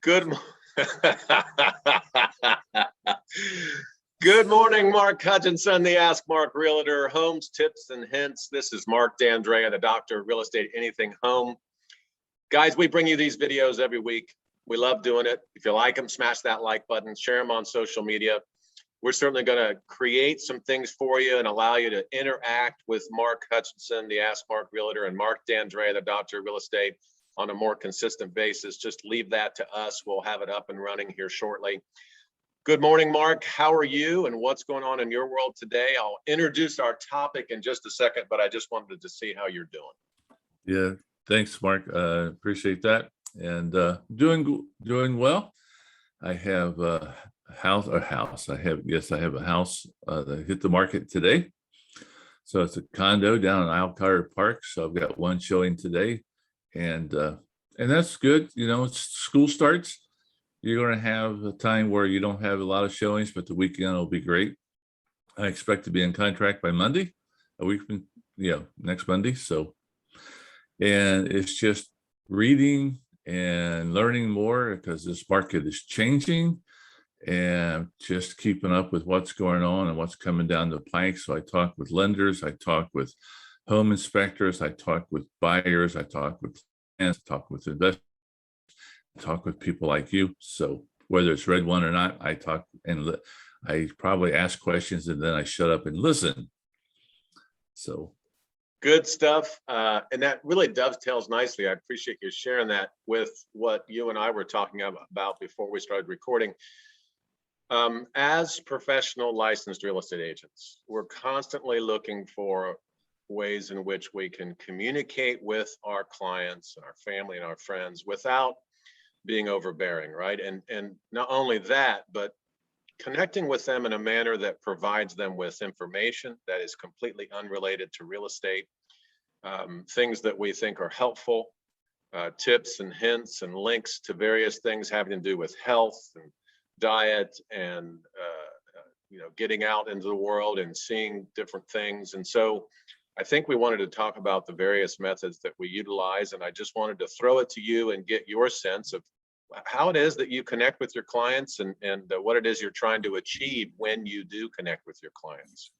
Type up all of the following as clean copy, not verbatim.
Good, Good morning, Mark Hutchinson, the Ask Mark Realtor, Homes, Tips, and Hints. This is Mark D'Andrea, the Doctor of Real Estate, Anything Home. Guys, we bring you these videos every week. We love doing it. If you like them, smash that like button, share them on social media. We're certainly going to create some things for you and allow you to interact with Mark Hutchinson, the Ask Mark Realtor, and Mark D'Andrea, the Doctor of Real Estate, on a more consistent basis. Just leave that to us. We'll have it up and running here shortly. Good morning, Mark. How are you and what's going on in your world today? I'll introduce our topic in just a second, but I just wanted to see how you're doing. Yeah, thanks, Mark. Appreciate that. And doing well. I have a house. I have a house that hit the market today. So it's a condo down in Alcott Park. So I've got one showing today, and that's good. You know, it's school starts. You're going to have a time where you don't have a lot of showings, but the weekend will be great. I expect to be in contract by Monday, a week from, next Monday. So, and it's just reading and learning more because this market is changing and just keeping up with what's going on and what's coming down the pike. So I talk with lenders, I talk with home inspectors, I talk with buyers, I talk with clients, I talk with investors, talk with people like you. So whether it's read one or not, I talk and I probably ask questions and then I shut up and listen. So good stuff. And that really dovetails nicely. I appreciate you sharing that with what you and I were talking about before we started recording. As professional licensed real estate agents, we're constantly looking for ways in which we can communicate with our clients and our family and our friends without being overbearing, right? And not only that, but connecting with them in a manner that provides them with information that is completely unrelated to real estate, things that we think are helpful, tips and hints and links to various things having to do with health and diet and getting out into the world and seeing different things. And so I think we wanted to talk about the various methods that we utilize, and I just wanted to throw it to you and get your sense of how it is that you connect with your clients and what it is you're trying to achieve when you do connect with your clients.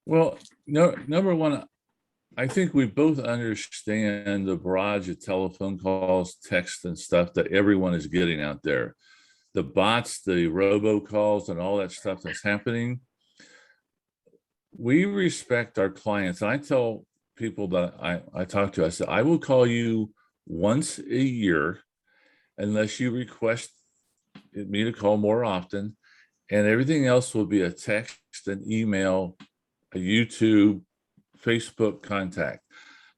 Well, number one, I think we both understand the barrage of telephone calls, text, and stuff that everyone is getting out there. The bots, the robocalls, and all that stuff that's happening. We respect our clients. And I tell people that I talk to, I said, I will call you once a year unless you request me to call more often. And everything else will be a text, an email, a YouTube, Facebook contact.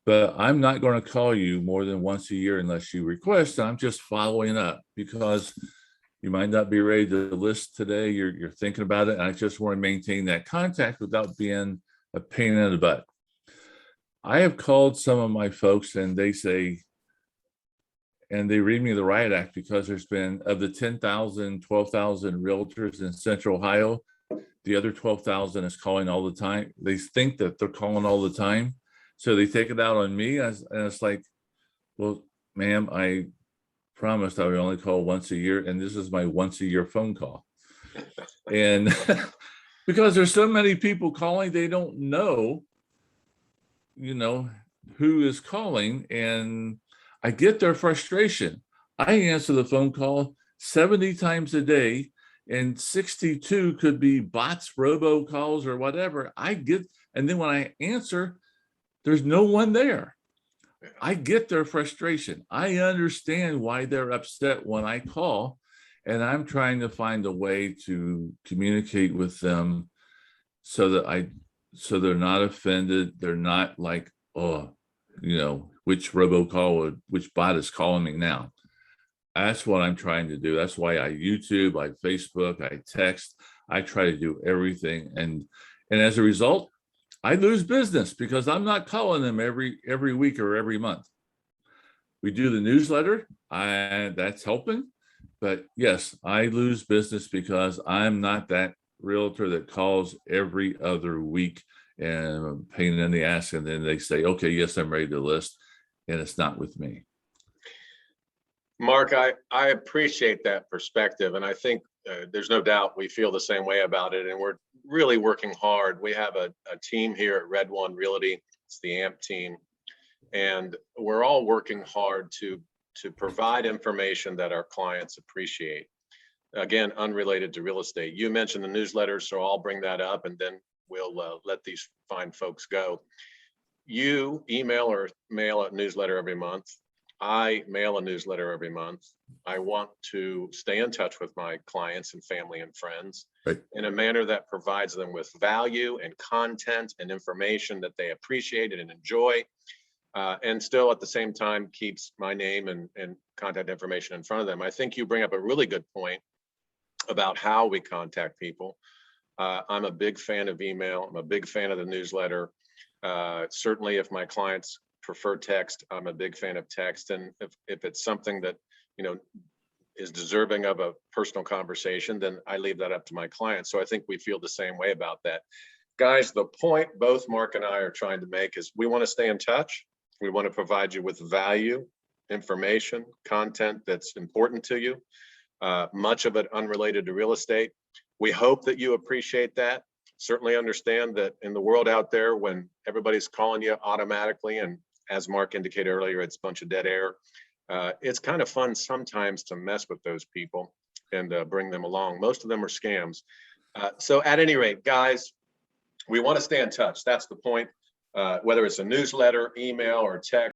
But I'm not going to call you more than once a year unless you request. I'm just following up because you might not be ready to list today. You're thinking about it. And I just want to maintain that contact without being a pain in the butt. I have called some of my folks and they say, and they read me the riot act because there's been, of the 10,000, 12,000 realtors in Central Ohio, the other 12,000 is calling all the time. They think that they're calling all the time. So they take it out on me. And it's like, well, ma'am, I promised I would only call once a year, and this is my once a year phone call. And because there's so many people calling, they don't know, who is calling, and I get their frustration. I answer the phone call 70 times a day, and 62 could be bots, robocalls, or whatever. And then when I answer, there's no one there. I get their frustration. I understand why they're upset when I call, and I'm trying to find a way to communicate with them so they're not offended. They're not like, which robocall, which bot is calling me now. That's what I'm trying to do. That's why I YouTube, I Facebook, I text. I try to do everything, and as a result, I lose business because I'm not calling them every week or every month. We do the newsletter, that's helping. But yes, I lose business because I'm not that realtor that calls every other week and pain in the ass. And then they say, okay, yes, I'm ready to list. And it's not with me. Mark, I appreciate that perspective. And I think there's no doubt we feel the same way about it. And we're really working hard. We have a team here at Red One Realty. It's the AMP team. And we're all working hard to provide information that our clients appreciate. Again, unrelated to real estate. You mentioned the newsletter, so I'll bring that up and then we'll let these fine folks go. You email or mail a newsletter every month. I mail a newsletter every month. I want to stay in touch with my clients and family and friends in a manner that provides them with value and content and information that they appreciate and enjoy. And still at the same time keeps my name and contact information in front of them. I think you bring up a really good point about how we contact people. I'm a big fan of email. I'm a big fan of the newsletter. Certainly if my clients prefer text, I'm a big fan of text. And if it's something that, is deserving of a personal conversation, then I leave that up to my clients. So I think we feel the same way about that. Guys, the point both Mark and I are trying to make is we want to stay in touch. We want to provide you with value, information, content that's important to you, much of it unrelated to real estate. We hope that you appreciate that. Certainly understand that in the world out there, when everybody's calling you automatically, and as Mark indicated earlier, it's a bunch of dead air. It's kind of fun sometimes to mess with those people and bring them along. Most of them are scams. So at any rate, guys, we want to stay in touch. That's the point. Whether it's a newsletter, email, or text.